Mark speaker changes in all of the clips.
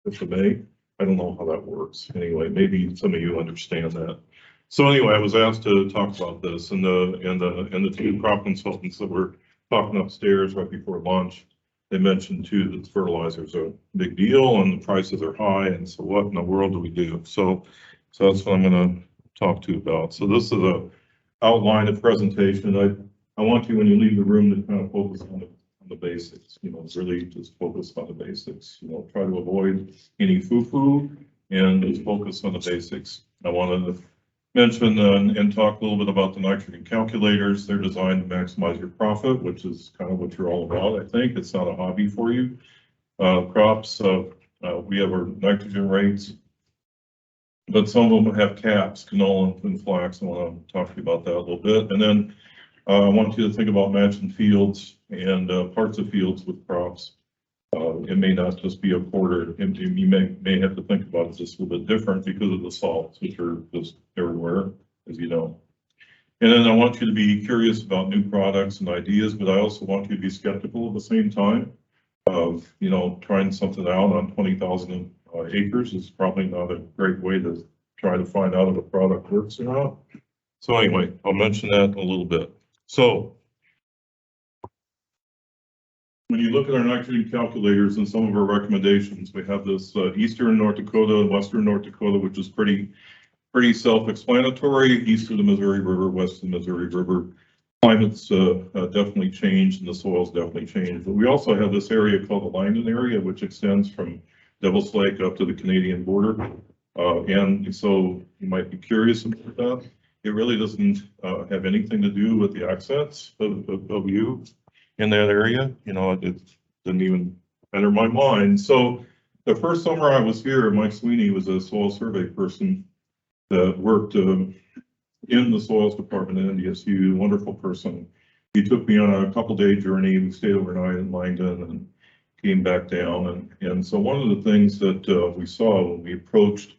Speaker 1: 5th of May. I don't know how that works. Anyway, maybe some of you understand that. So anyway, I was asked to talk about this, and the two crop consultants that were talking upstairs right before lunch, they mentioned too that fertilizer is a big deal and the prices are high, and so what in the world do we do? So that's what I'm going to talk to you about. So this is a outline of presentation. I want you, when you leave the room, to kind of focus on the basics, really just focus on the basics, try to avoid any foo-foo and just focus on the basics. I wanted to mention and talk a little bit about the nitrogen calculators. They're designed to maximize your profit, which is kind of what you're all about. I think it's not a hobby for you. Crops, we have our nitrogen rates, but some of them have caps, canola and flax. I want to talk to you about that a little bit. And then I want you to think about matching fields and parts of fields with crops. It may not just be a quarter. You may have to think about it just a little bit different because of the salts, which are just everywhere, as you know. And then I want you to be curious about new products and ideas, but I also want you to be skeptical at the same time of, trying something out on 20,000 acres is probably not a great way to try to find out if a product works or not. So anyway, I'll mention that in a little bit. So when you look at our nitrogen calculators and some of our recommendations, we have this eastern North Dakota and western North Dakota, which is pretty self-explanatory. East of the Missouri River, west of the Missouri River. Climate's definitely changed and the soil's definitely changed. But we also have this area called the Langdon area, which extends from Devil's Lake up to the Canadian border. And so you might be curious about that. It really doesn't have anything to do with the accents of you in that area. It didn't even enter my mind. So the first summer I was here, Mike Sweeney was a soil survey person that worked in the soils department at NDSU, wonderful person. He took me on a couple-day journey. We stayed overnight in Langdon and came back down. And so one of the things that we saw when we approached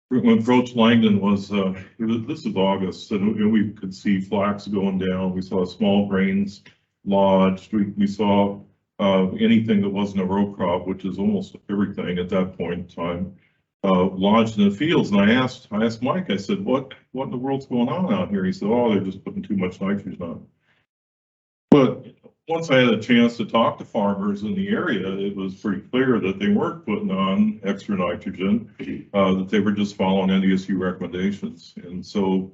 Speaker 1: Langdon was, this is August, and we could see flax going down. We saw small grains lodged. We saw anything that wasn't a row crop, which is almost everything at that point in time, lodged in the fields. And I asked Mike, I said, what in the world's going on out here? He said, oh, they're just putting too much nitrogen on. But once I had a chance to talk to farmers in the area, it was pretty clear that they weren't putting on extra nitrogen, that they were just following NDSU recommendations. And so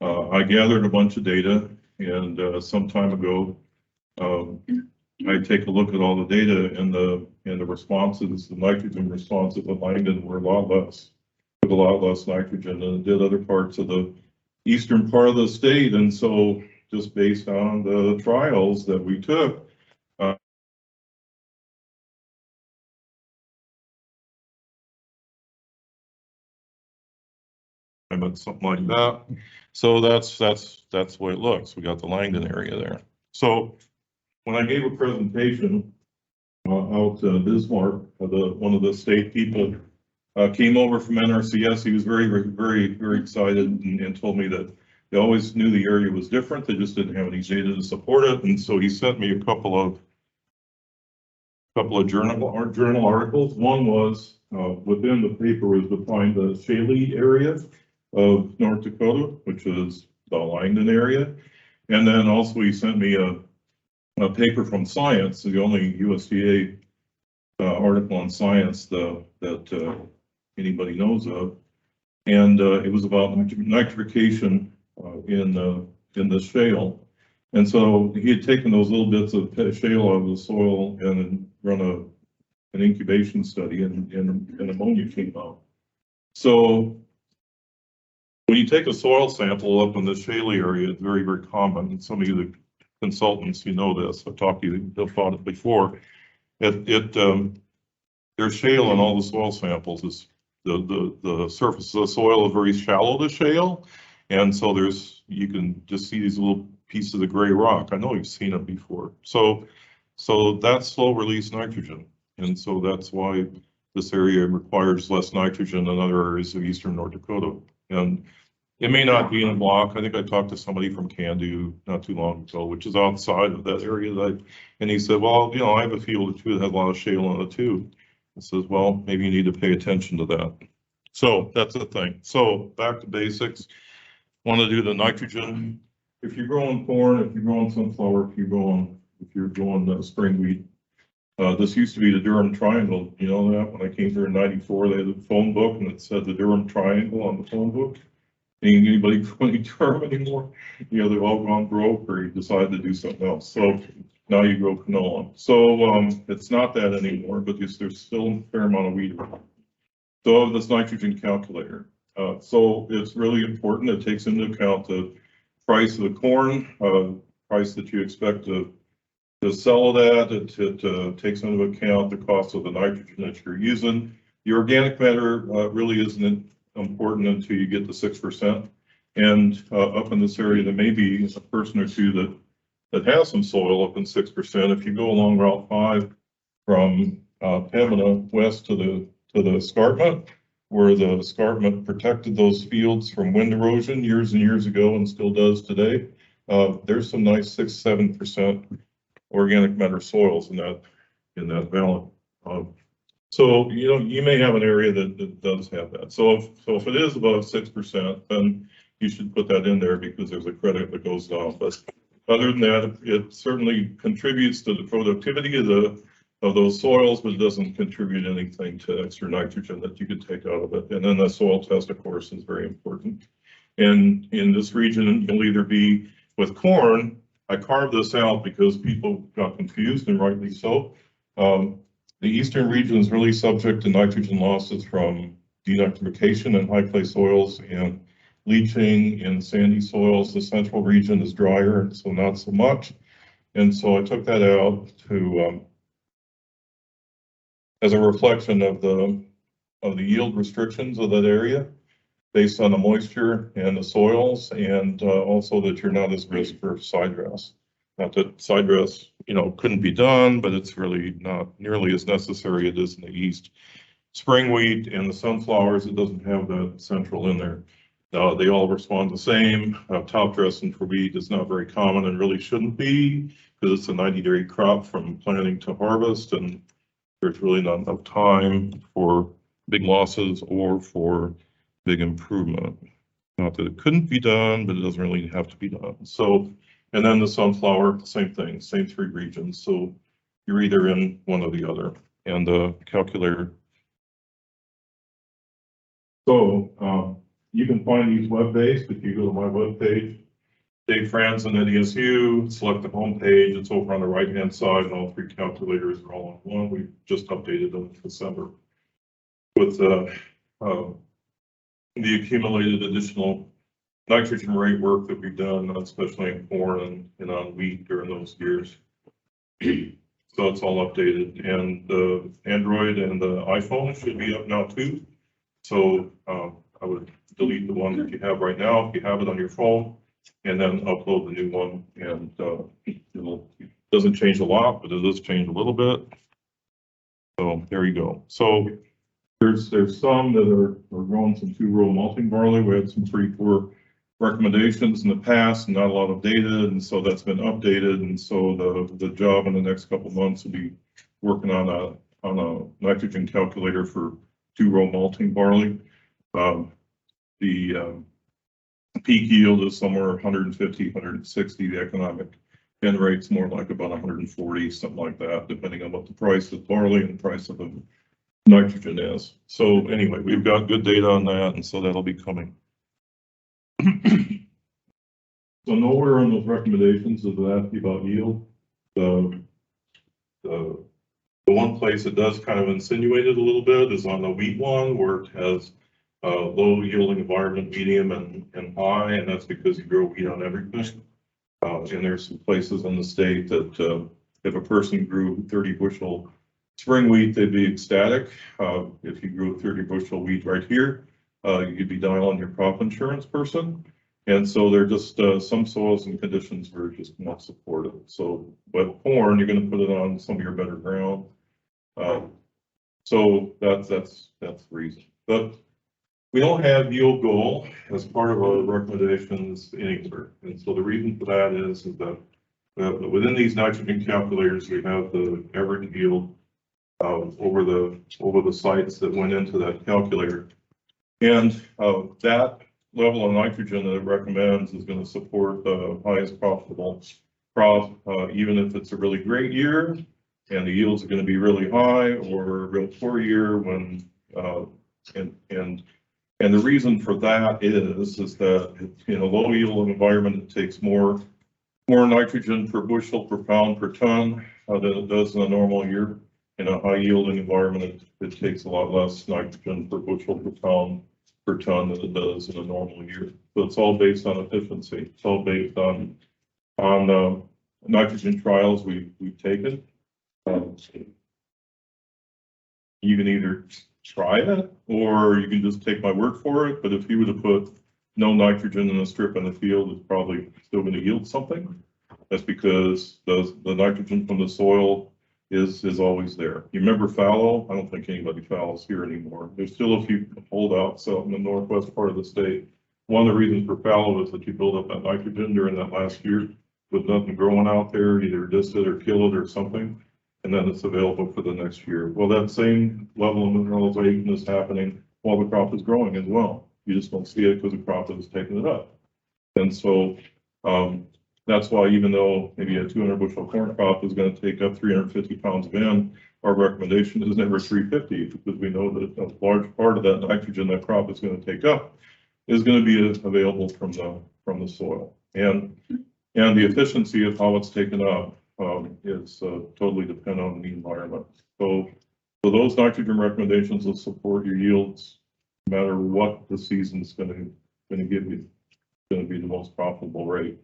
Speaker 1: I gathered a bunch of data, and some time ago, I take a look at all the data, and the responses, the nitrogen responses at Langdon were a lot less nitrogen than it did other parts of the eastern part of the state. And so just based on the trials that we took, something like that. So that's the way it looks. We got the Langdon area there. So when I gave a presentation out to Bismarck, one of the state people came over from NRCS. He was very excited and told me that they always knew the area was different. They just didn't have any data to support it. And so he sent me a couple of journal articles. One was within the paper was defined the Shaley area of North Dakota, which is the Langdon area. And then also he sent me a paper from Science, the only USDA article on Science that anybody knows of. And it was about nitrification in the shale. And so he had taken those little bits of shale out of the soil and run an incubation study, and ammonia came out. So when you take a soil sample up in the shale area, it's very common. And some of you, the consultants, you know this. I've talked to you about it before. There's shale in all the soil samples. It's the surface of the soil is very shallow to shale, and so you can just see these little pieces of gray rock. I know you've seen it before. So that's slow release nitrogen, and so that's why this area requires less nitrogen than other areas of eastern North Dakota. And it may not be in a block. I think I talked to somebody from Candu not too long ago, which is outside of that area. And he said, well, I have a field or two that has a lot of shale in it too. It says, well, maybe you need to pay attention to that. So that's the thing. So back to basics. Want to do the nitrogen. If you're growing corn, if you're growing sunflower, if you're growing spring wheat, this used to be the Durham Triangle. You know that? When I came here in '94, they had a phone book and it said the Durham Triangle on the phone book. Ain't anybody growing Durham anymore? You know, they've all gone broke or you decided to do something else. So now you grow canola. So it's not that anymore, but there's still a fair amount of wheat around. So I have this nitrogen calculator. So it's really important. It takes into account the price of the corn, price that you expect to sell it at. It takes into account the cost of the nitrogen that you're using. The organic matter really isn't important until you get to 6%. And up in this area, there may be a person or two that has some soil up in 6%. If you go along Route 5 from Pembina west to the escarpment, where the escarpment protected those fields from wind erosion years and years ago and still does today, there's some nice 6-7% organic matter soils in that valley. So you may have an area that does have that. So if it is above 6%, then you should put that in there because there's a credit that goes down. But other than that, it certainly contributes to the productivity of those soils, but it doesn't contribute anything to extra nitrogen that you could take out of it. And then the soil test, of course, is very important. And in this region, you'll either be with corn. I carved this out because people got confused, and rightly so. The eastern region is really subject to nitrogen losses from denitrification in high clay soils and leaching in sandy soils. The central region is drier, and so not so much. And so I took that out to as a reflection of the yield restrictions of that area, based on the moisture and the soils, and also that you're not as risk for side dress. Not that side dress, couldn't be done, but it's really not nearly as necessary as it is in the east. Spring wheat and the sunflowers, it doesn't have that central in there. They all respond the same. Top dressing for wheat is not very common and really shouldn't be because it's a 90-day crop from planting to harvest, and there's really not enough time for big losses or for big improvement. Not that it couldn't be done, but it doesn't really have to be done. So, and then the sunflower, same thing, same three regions. So you're either in one or the other. And the calculator. So you can find these web-based if you go to my webpage. Dave Franzen, NDSU, select the home page. It's over on the right-hand side, and all three calculators are all on one. We just updated them in December with the accumulated additional nitrogen rate work that we've done, especially in corn and on wheat during those years. So it's all updated, and the Android and the iPhone should be up now too. So I would delete the one that you have right now if you have it on your phone, and then upload the new one. And it doesn't change a lot, but it does change a little bit. So there you go. So there's some that are growing some 2-row malting barley. We had some pretty poor recommendations in the past, and not a lot of data, and so that's been updated. And so the job in the next couple of months will be working on a nitrogen calculator for 2-row malting barley. The peak yield is somewhere 150, 160. The economic end rate's more like about 140, something like that, depending on what the price of barley and the price of the nitrogen is. So anyway, we've got good data on that, and so that'll be coming. So nowhere in those recommendations does it ask you about yield. The one place it does kind of insinuate it a little bit is on the wheat one, where it has low yielding environment, medium, and high, and that's because you grow wheat on everything. And there's some places in the state that if a person grew 30 bushel spring wheat, they'd be ecstatic. If you grew 30 bushel wheat right here, you'd be dialing your crop insurance person. And so they're just some soils and conditions were just not supportive. So, but corn, you're going to put it on some of your better ground. So that's the reason. But we don't have yield goal as part of our recommendations anywhere. And so the reason for that is that within these nitrogen calculators, we have the average yield over the sites that went into that calculator. And that level of nitrogen that it recommends is going to support the highest profitable crop, even if it's a really great year and the yields are going to be really high, or a real poor year when and the reason for that is that in a low yield environment, it takes more nitrogen per bushel per pound per ton than it does in a normal year. In a high yielding environment, it takes a lot less nitrogen per bushel per pound per ton than it does in a normal year. So it's all based on efficiency. It's all based on nitrogen trials we've taken. You can either try it or you can just take my word for it. But if you were to put no nitrogen in a strip in the field, it's probably still going to yield something. That's because the nitrogen from the soil is always there. You remember fallow? I don't think anybody fallows here anymore. There's still a few holdouts out in the northwest part of the state. One of the reasons for fallow is that you build up that nitrogen during that last year with nothing growing out there, either diss it or kill it or something, and then it's available for the next year. Well, that same level of mineralization is happening while the crop is growing as well. You just don't see it because the crop is taking it up. And so that's why, even though maybe a 200 bushel corn crop is going to take up 350 pounds of N, our recommendation is never 350, because we know that a large part of that nitrogen that crop is going to take up is going to be available from the soil. And the efficiency of how it's taken up is totally dependent on the environment. So those nitrogen recommendations will support your yields no matter what the season's going to give you. It's going to be the most profitable rate.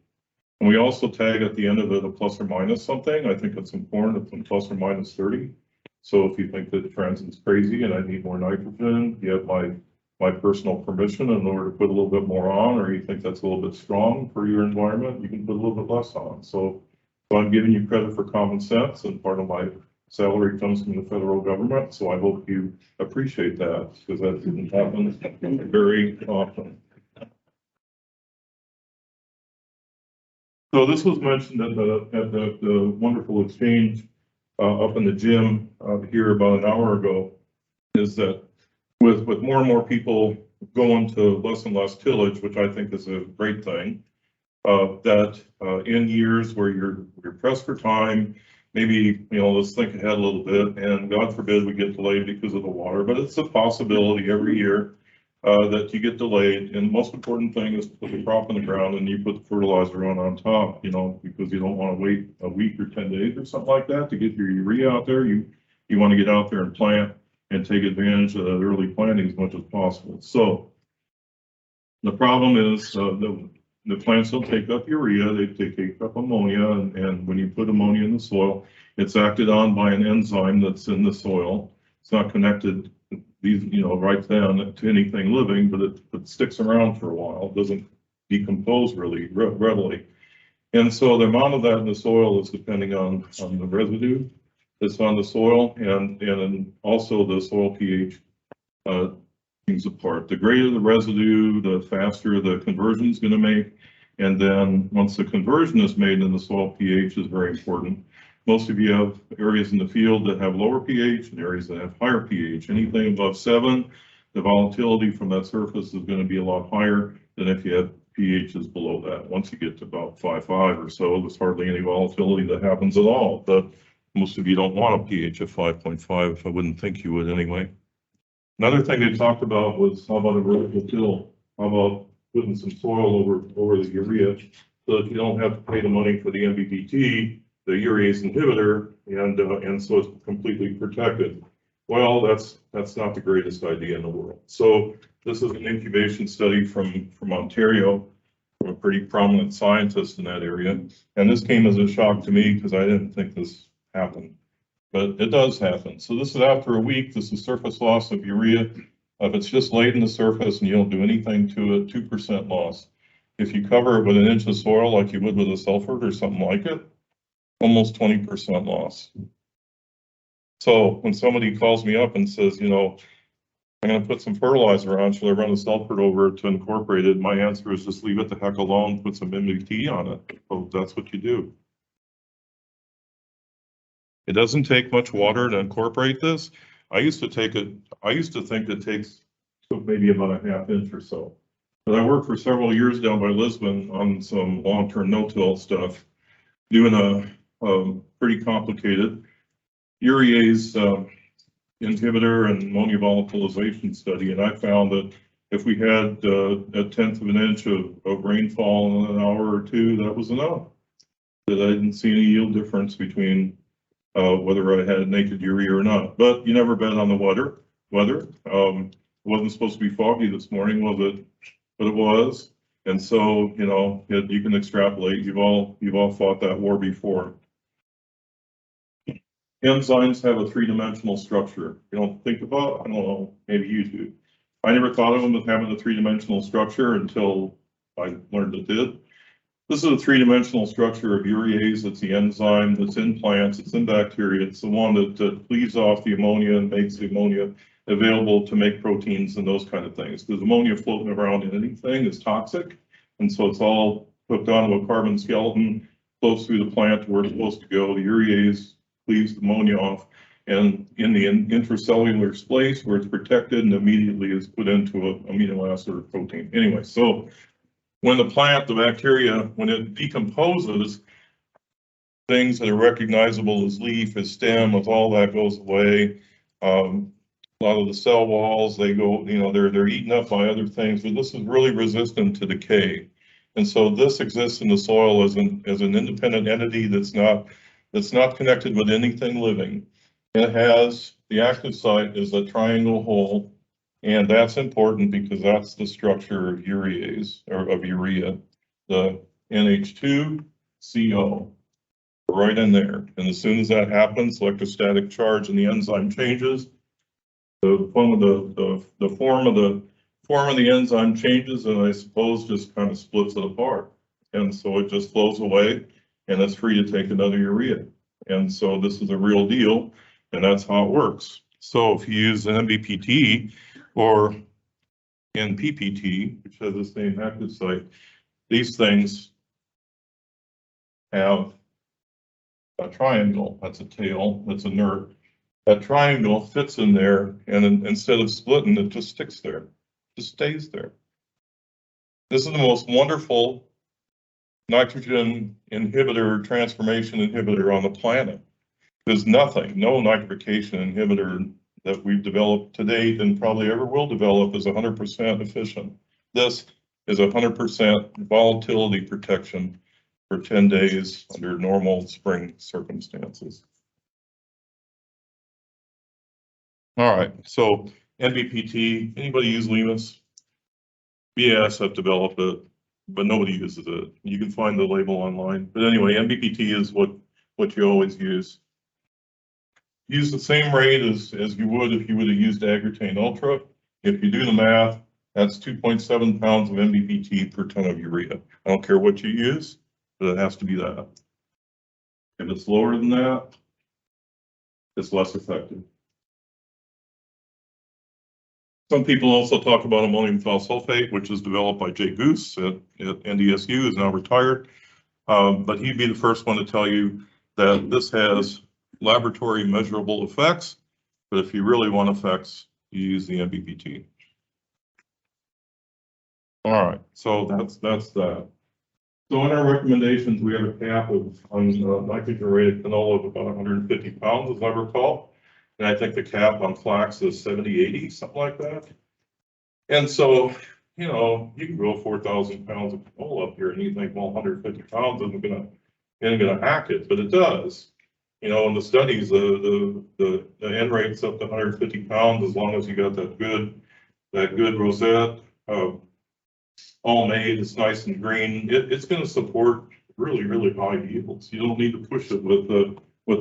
Speaker 1: And we also tag at the end of it a plus or minus something. I think it's important. It's in plus or minus 30. So if you think that Franzen's crazy and I need more nitrogen, you have my personal permission in order to put a little bit more on, or you think that's a little bit strong for your environment, you can put a little bit less on. So I'm giving you credit for common sense, and part of my salary comes from the federal government. So I hope you appreciate that, because that didn't happen very often. So this was mentioned at the wonderful exchange up in the gym here about an hour ago, is that with more and more people going to less and less tillage, which I think is a great thing, that in years where you're pressed for time, maybe, let's think ahead a little bit, and God forbid we get delayed because of the water, but it's a possibility every year that you get delayed. And the most important thing is to put the crop in the ground and you put the fertilizer on top, because you don't want to wait a week or 10 days or something like that to get your urea out there. You want to get out there and plant and take advantage of the early planting as much as possible. So the problem is the plants don't take up urea, they take up ammonia, and when you put ammonia in the soil, it's acted on by an enzyme that's in the soil. It's not connected right then to anything living, but it sticks around for a while. It doesn't decompose really readily. And so the amount of that in the soil is depending on the residue that's on the soil, and also the soil pH things apart. The greater the residue, the faster the conversion is going to make. And then once the conversion is made, then the soil pH is very important. Most of you have areas in the field that have lower pH and areas that have higher pH. Anything above 7, the volatility from that surface is going to be a lot higher than if you have pHs below that. Once you get to about 5.5 or so, there's hardly any volatility that happens at all. But most of you don't want a pH of 5.5. I wouldn't think you would anyway. Another thing they talked about was, how about a vertical till? How about putting some soil over the urea, so that you don't have to pay the money for the NBPT, the urease inhibitor, and so it's completely protected. Well, that's not the greatest idea in the world. So this is an incubation study from Ontario, from a pretty prominent scientist in that area. And this came as a shock to me because I didn't think this happened, but it does happen. So this is after a week. This is surface loss of urea. If it's just laid in the surface and you don't do anything to it, 2% loss. If you cover it with an inch of soil like you would with a sulfur or something like it, almost 20% loss. So when somebody calls me up and says, I'm going to put some fertilizer on, should I run a sulfur over to incorporate it? My answer is just leave it the heck alone, put some MBT on it. So that's what you do. It doesn't take much water to incorporate this. I used to think it took maybe about a half inch or so. But I worked for several years down by Lisbon on some long-term no-till stuff, doing a pretty complicated urease inhibitor and ammonia volatilization study. And I found that if we had a tenth of an inch of rainfall in an hour or two, that was enough. That I didn't see any yield difference between whether I had naked urea or not. But you never bet on the weather. It wasn't supposed to be foggy this morning, was it? But it was. And so, you know, you can extrapolate. You've all fought that war before. Enzymes have a three-dimensional structure. You don't think about, I don't know, maybe you do. I never thought of them as having a three-dimensional structure until I learned it did. This is a three-dimensional structure of urease. It's the enzyme that's in plants, it's in bacteria. It's the one that cleaves off the ammonia and makes the ammonia available to make proteins and those kind of things. Because ammonia floating around in anything is toxic. And so it's all hooked onto a carbon skeleton, flows through the plant to where it's supposed to go. The urease cleaves the ammonia off, and in the intracellular space where it's protected and immediately is put into an amino acid or protein. Anyway, so when the plant, the bacteria, when it decomposes, things that are recognizable as leaf, as stem, as all that goes away. A lot of the cell walls, they go, you know, they're eaten up by other things, but this is really resistant to decay. And so this exists in the soil as an independent entity that's not connected with anything living. It has, the active site is a triangle hole, and that's important because that's the structure of urease, or of urea, the NH2CO, right in there. And as soon as that happens, electrostatic charge in the enzyme changes. The form of the enzyme changes, and I suppose just kind of splits it apart. And so it just flows away, and it's free to take another urea. And so this is a real deal, and that's how it works. So if you use an MBPT or NPPT, which has the same active site, these things have a triangle. That's a tail, that's a nerve. That triangle fits in there, and instead of splitting, it just sticks there, just stays there. This is the most wonderful nitrogen inhibitor, transformation inhibitor on the planet. There's nothing, no nitrification inhibitor that we've developed to date and probably ever will develop is 100% efficient. This is 100% volatility protection for 10 days under normal spring circumstances. All right, so NBPT, anybody use Lemus? BASF developed it, but nobody uses it. You can find the label online. But anyway, NBPT is what you always use. Use the same rate as you would if you would have used Agritane Ultra. If you do the math, that's 2.7 pounds of NBPT per ton of urea. I don't care what you use, but it has to be that. If it's lower than that, it's less effective. Some people also talk about ammonium thiosulfate, which is developed by Jay Goose at NDSU, is now retired. But he'd be the first one to tell you that this has laboratory measurable effects, but if you really want effects, you use the NBPT. All right, so that's that. So in our recommendations, we have a cap on nitrogen rated canola of about 150 pounds, as I recall. And I think the cap on flax is 70, 80, something like that. And so, you know, you can grow 4,000 pounds of canola up here and you think, well, 150 pounds isn't gonna hack it, but it does. You know, in the studies, the N rate's up to 150 pounds as long as you got that good rosette, all made, it's nice and green. It's gonna support really, really high yields. You don't need to push it with the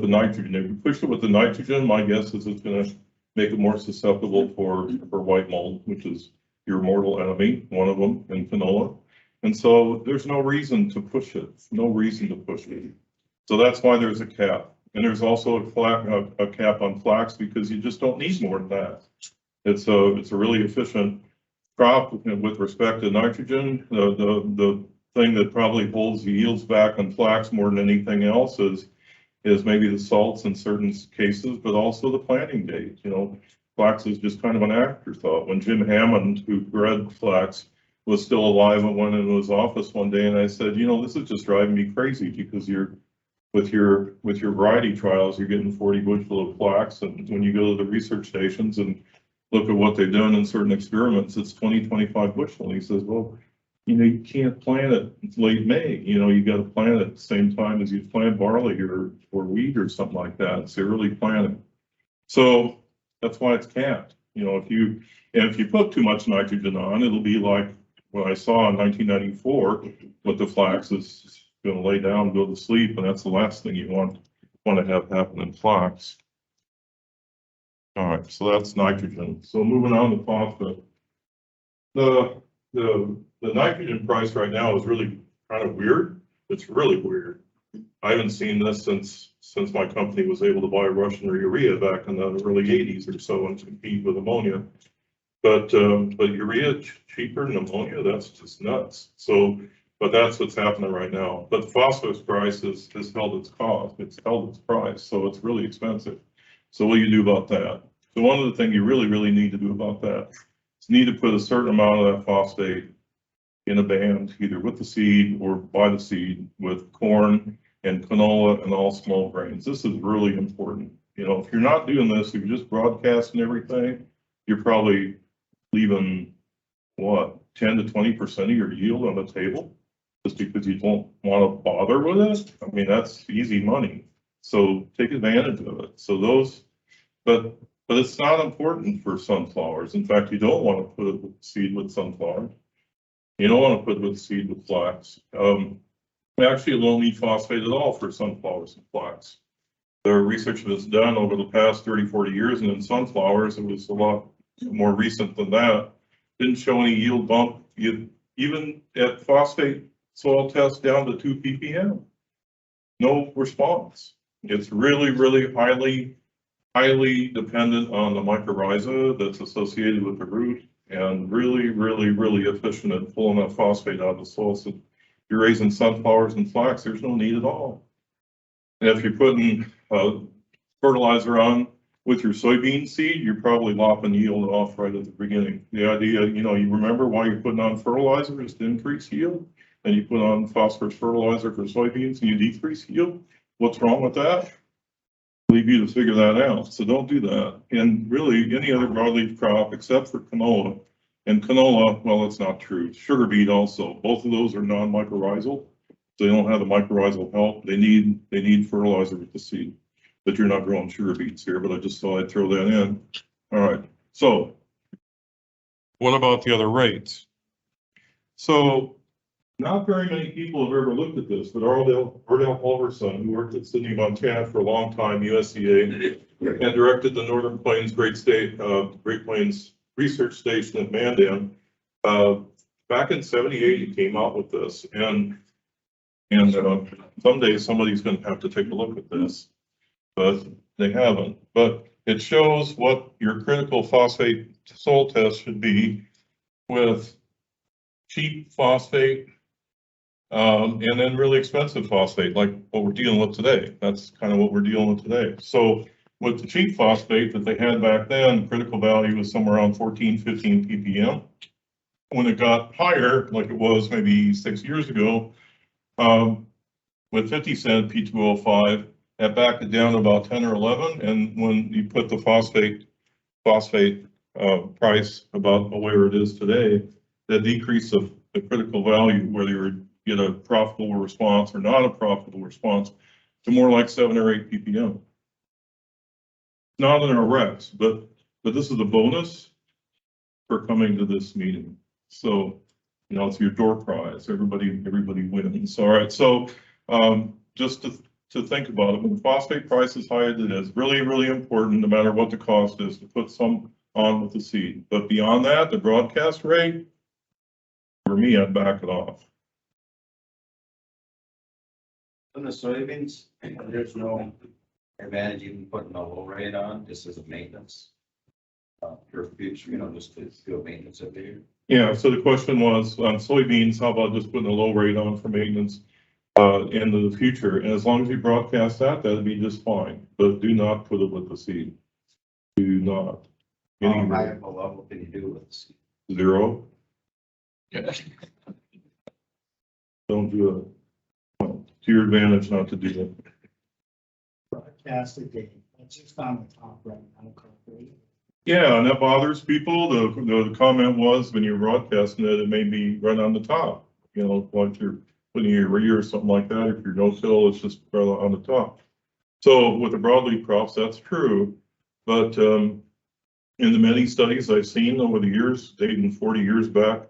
Speaker 1: nitrogen. If you push it with the nitrogen, my guess is it's going to make it more susceptible for white mold, which is your mortal enemy, one of them in canola. And so there's no reason to push it, no reason to push it. So that's why there's a cap. And there's also a cap on flax because you just don't need more than that. It's a really efficient crop with respect to nitrogen. The thing that probably holds the yields back on flax more than anything else is is maybe the salts in certain cases, but also the planting date. You know, flax is just kind of an afterthought. When Jim Hammond, who bred flax, was still alive, and went into his office one day and I said, you know, this is just driving me crazy because with your variety trials, you're getting 40 bushel of flax, and when you go to the research stations and look at what they've done in certain experiments, it's 20, 25 bushel. And he says, well, you know, you can't plant it late May. You know, you got to plant it at the same time as you plant barley or wheat or something like that. It's early planting. So that's why it's capped. You know, if you put too much nitrogen on, it'll be like what I saw in 1994 with the flax is going to lay down and go to sleep, and that's the last thing you want to have happen in flax. All right, so that's nitrogen. So moving on to phosphate. The nitrogen price right now is really kind of weird. It's really weird. I haven't seen this since my company was able to buy Russian urea back in the early 80s or so and compete with ammonia. But urea cheaper than ammonia, that's just nuts. So, but that's what's happening right now. But the phosphorus price has held its cost. It's held its price, so it's really expensive. So what do you do about that? So one of the things you really need to do about that is need to put a certain amount of that phosphate in a band, either with the seed or by the seed, with corn and canola and all small grains. This is really important. You know, if you're not doing this, if you're just broadcasting everything, you're probably leaving, what, 10 to 20% of your yield on the table just because you don't want to bother with it. I mean, that's easy money. So take advantage of it. So those, but it's not important for sunflowers. In fact, you don't want to put it with seed with sunflowers. You don't want to put it with seed with flax. Actually, you don't need phosphate at all for sunflowers and flax. The research that's done over the past 30, 40 years, and in sunflowers, it was a lot more recent than that, didn't show any yield bump, even at phosphate soil tests down to 2 ppm. No response. It's really highly dependent on the mycorrhiza that's associated with the root, and really efficient at pulling that phosphate out of the soil. So if you're raising sunflowers and flax, there's no need at all. And if you're putting fertilizer on with your soybean seed, you're probably lopping yield off right at the beginning. The idea, you know, you remember why you're putting on fertilizer is to increase yield, and you put on phosphorus fertilizer for soybeans and you decrease yield. What's wrong with that? Leave you to figure that out. So don't do that. And really any other broadleaf crop except for canola. And canola, well, that's not true. Sugar beet also. Both of those are non-mycorrhizal. They don't have the mycorrhizal help. They need fertilizer with the seed. But you're not growing sugar beets here, but I just thought I'd throw that in. All right. So what about the other rates? So not very many people have ever looked at this, but Ardell Halverson, who worked at Sydney, Montana for a long time, USDA, and directed the Northern Plains Great Plains Research Station at Mandan. Back in '78, he came out with this, and someday somebody's going to have to take a look at this, but they haven't. But it shows what your critical phosphate soil test should be with cheap phosphate, and then really expensive phosphate, like what we're dealing with today. That's kind of what we're dealing with today. So with the cheap phosphate that they had back then, the critical value was somewhere around 14, 15 ppm. When it got higher, like it was maybe 6 years ago, with 50-cent P2O5, that backed it down to about 10 or 11. And when you put the phosphate price about where it is today, the decrease of the critical value, whether you get a profitable response or not a profitable response, to more like 7 or 8 ppm. Not in our recs, but this is a bonus for coming to this meeting. So, you know, it's your door prize. Everybody wins. All right. So just to think about it, when the phosphate price is high as it is, really important, no matter what the cost is, to put some on with the seed. But beyond that, the broadcast rate, for me, I'd back it off.
Speaker 2: On the soybeans, there's no advantage even putting a low rate on, just as a maintenance for future, you know, just to do maintenance every year.
Speaker 1: Yeah, so the question was on soybeans, how about just putting a low rate on for maintenance? into the future. And as long as you broadcast that, that'd be just fine. But do not put it with the seed. Do not.
Speaker 2: How
Speaker 1: Any
Speaker 2: high of a level can you do with the seed?
Speaker 1: 0. Don't do it. To your advantage not to do it.
Speaker 3: Broadcast a day, that's just on the top right now, correct?
Speaker 1: Yeah, and that bothers people. The comment was when you're broadcasting it, it may be right on the top. You know, like you're putting your rear or something like that. If you're no-till, it's just right on the top. So with the broadleaf crops, that's true. But in the many studies I've seen over the years, dating 40 years back,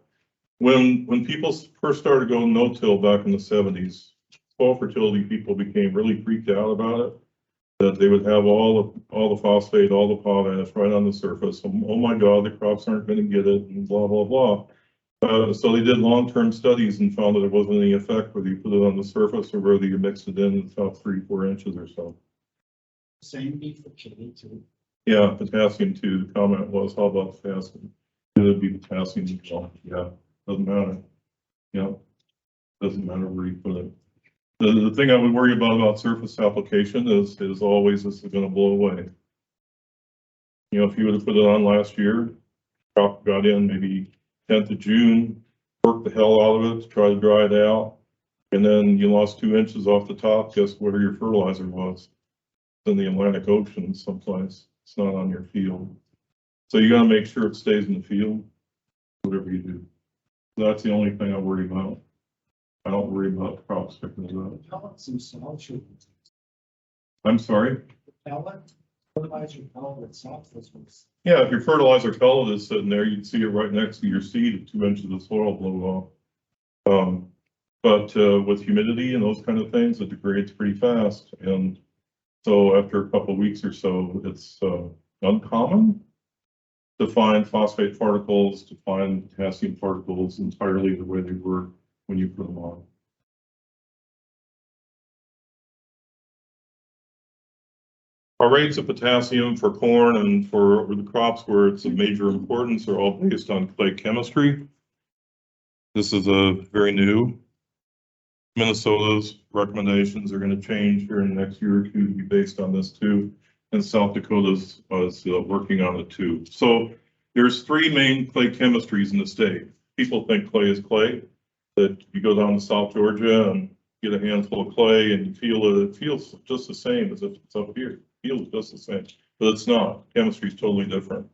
Speaker 1: when people first started going no-till back in the 70s, soil fertility people became really freaked out about it. That they would have all the phosphate, all the potash right on the surface. Oh my God, the crops aren't going to get it, and blah blah blah. So they did long-term studies and found that there wasn't any effect whether you put it on the surface or whether you mixed it in the top 3-4 inches or so.
Speaker 3: Same be for chili too.
Speaker 1: Yeah, potassium too. The comment was, how about potassium? It'd be potassium as well. Yeah, doesn't matter. Yeah, doesn't matter where you put it. The thing I would worry about surface application is always this is going to blow away. You know, if you would have put it on last year, crop got in maybe 10th of June, worked the hell out of it to try to dry it out, and then you lost 2 inches off the top. Guess where your fertilizer was? It's in the Atlantic Ocean someplace. It's not on your field. So you got to make sure it stays in the field, whatever you do. So that's the only thing I worry about. I don't worry about crop sticking to that.
Speaker 3: Pellets themselves should.
Speaker 1: I'm sorry?
Speaker 3: Pellet, fertilizer pellet itself was.
Speaker 1: Yeah, if your fertilizer pellet is sitting there, you'd see it right next to your seed at 2 inches of soil blow off. But with humidity and those kind of things, it degrades pretty fast. And so after a couple of weeks or so, it's uncommon to find phosphate particles, to find potassium particles entirely the way they were when you put them on. Our rates of potassium for corn and for the crops where it's of major importance are all based on clay chemistry. This is a very new. Minnesota's recommendations are going to change here in the next year or two to be based on this too. And South Dakota's was working on it too. So there's 3 main clay chemistries in the state. People think clay is clay. That you go down to South Georgia and get a handful of clay and you feel it feels just the same as if it's up here. It feels just the same, but it's not. Chemistry is totally different.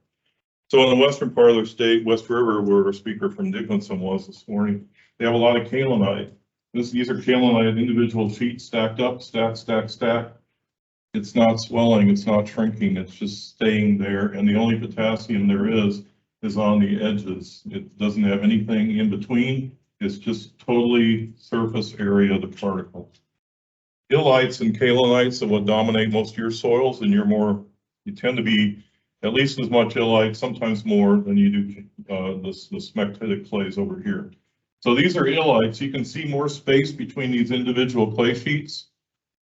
Speaker 1: So in the western part of the state, West River, where our speaker from Dickinson was this morning, they have a lot of kaolinite. These are kaolinite individual sheets stacked up, stack. It's not swelling, it's not shrinking, it's just staying there. And the only potassium there is on the edges. It doesn't have anything in between. It's just totally surface area of the particle. Illites and kaolinites are what dominate most of your soils, and you tend to be at least as much illite, sometimes more than you do the smectitic clays over here. So these are illites. You can see more space between these individual clay sheets.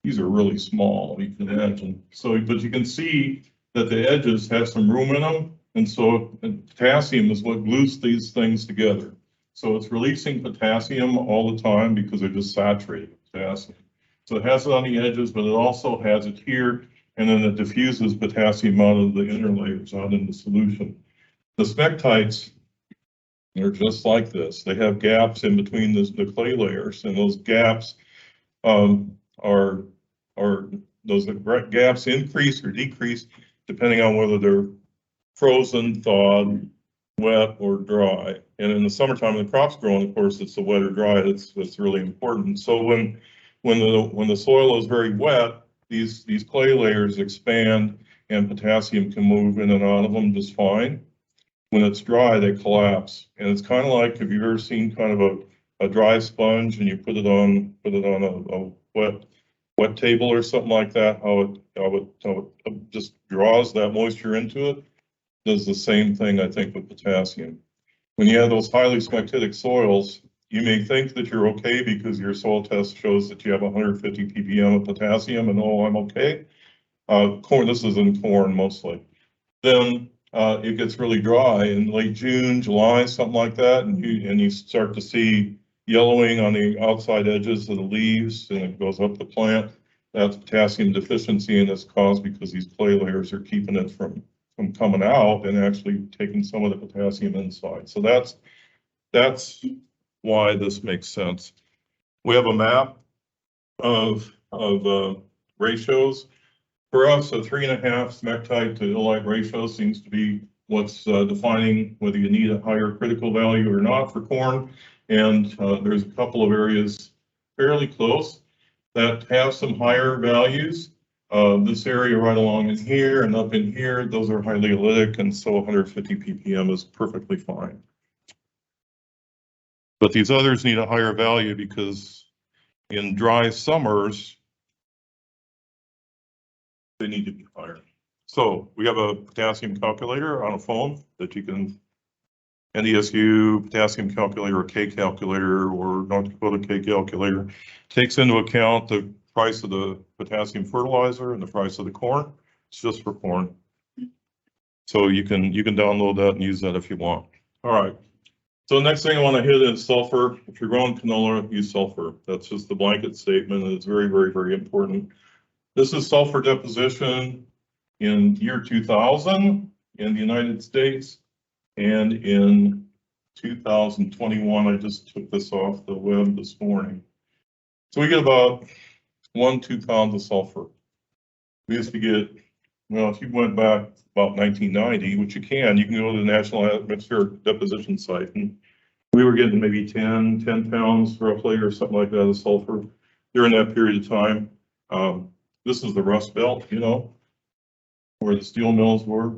Speaker 1: These are really small, you can imagine. So, but you can see that the edges have some room in them, and so potassium is what glues these things together. So it's releasing potassium all the time because they're just saturated with potassium. So it has it on the edges, but it also has it here, and then it diffuses potassium out of the inner layers out in the solution. The smectites are just like this. They have gaps in between the clay layers, and those gaps are those gaps increase or decrease depending on whether they're frozen, thawed, wet, or dry. And in the summertime, when the crop's growing, of course, it's the wet or dry that's really important. So when the soil is very wet, these clay layers expand and potassium can move in and out of them just fine. When it's dry, they collapse. And it's kind of like, have you ever seen kind of a dry sponge and you put it on a wet table or something like that, how it just draws that moisture into it? Does the same thing, I think, with potassium. When you have those highly smectitic soils, you may think that you're okay because your soil test shows that you have 150 ppm of potassium and oh, I'm okay. Corn, this is in corn mostly. Then it gets really dry in late June, July, something like that, and you start to see yellowing on the outside edges of the leaves and it goes up the plant. That's potassium deficiency, and it's caused because these clay layers are keeping it from coming out and actually taking some of the potassium inside. So that's why this makes sense. We have a map of ratios. For us, a 3.5 smectite to illite ratio seems to be what's defining whether you need a higher critical value or not for corn. And there's a couple of areas fairly close that have some higher values. This area right along in here and up in here, those are highly olytic, and so 150 ppm is perfectly fine. But these others need a higher value because in dry summers, they need to be higher. So we have a potassium calculator on a phone that you can, NDSU potassium calculator or K calculator or North Dakota K calculator, takes into account the price of the potassium fertilizer and the price of the corn. It's just for corn. So you can download that and use that if you want. All right. So the next thing I want to hit is sulfur. If you're growing canola, use sulfur. That's just the blanket statement, and it's very, very, very important. This is sulfur deposition in year 2000 in the United States, and in 2021, I just took this off the web this morning. So we get about 1-2 pounds of sulfur. We used to get, well, if you went back about 1990, which you can go to the National Atmospheric Deposition Site, and we were getting maybe 10 pounds roughly or something like that of sulfur during that period of time. This is the Rust Belt, you know, where the steel mills were.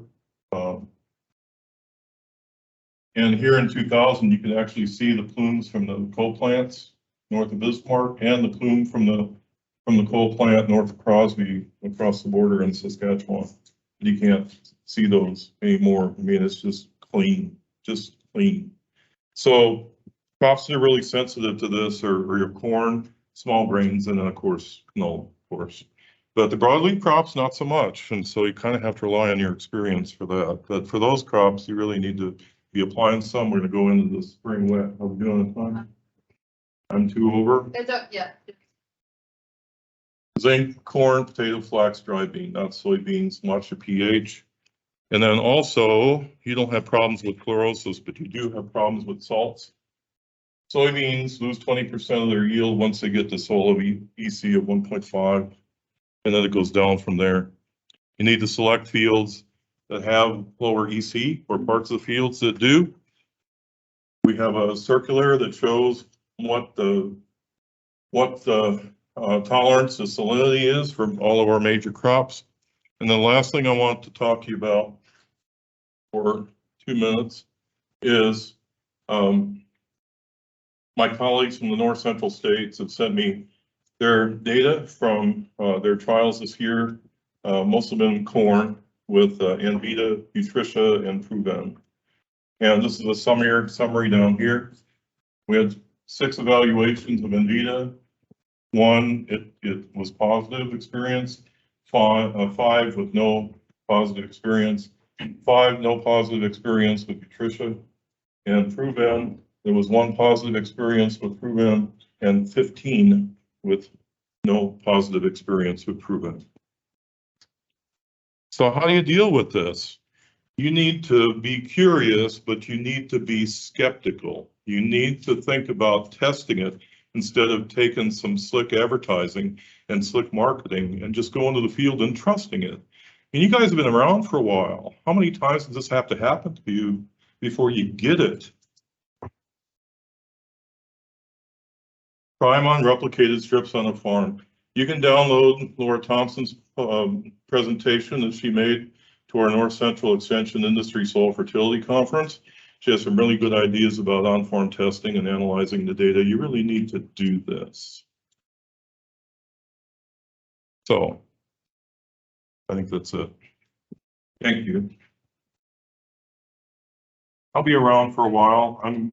Speaker 1: And here in 2000, you can actually see the plumes from the coal plants north of Bismarck and the plume from the coal plant north of Crosby across the border in Saskatchewan. You can't see those anymore. I mean, it's just clean, So crops that are really sensitive to this are your corn, small grains, and then of course, canola, of course. But the broadleaf crops, not so much. And so you kind of have to rely on your experience for that. But for those crops, you really need to be applying some. We're going to go into the spring wet. How are we doing on time? I'm 2 over.
Speaker 4: It's a, yeah.
Speaker 1: Zinc, corn, potato, flax, dry bean, not soybeans, watch your pH. And then also, you don't have problems with chlorosis, but you do have problems with salts. Soybeans lose 20% of their yield once they get to SOLA EC of 1.5, and then it goes down from there. You need to select fields that have lower EC or parts of the fields that do. We have a circular that shows what the tolerance to salinity is for all of our major crops. And the last thing I want to talk to you about for 2 minutes is my colleagues from the north central states have sent me their data from their trials this year, most of them corn with Envita, Nutricia, and Proven. And this is a summary down here. We had 6 evaluations of Envita. 1, it was positive experience, 5 with no positive experience, 5 no positive experience with Nutricia, and Proven, there was 1 positive experience with Proven and 15 with no positive experience with Proven. So how do you deal with this? You need to be curious, but you need to be skeptical. You need to think about testing it instead of taking some slick advertising and slick marketing and just going to the field and trusting it. And you guys have been around for a while. How many times does this have to happen to you before you get it? Try them on replicated strips on a farm. You can download Laura Thompson's presentation that she made to our North Central Extension Industry Soil Fertility Conference. She has some really good ideas about on-farm testing and analyzing the data. You really need to do this. So I think that's it. Thank you. I'll be around for a while. I'm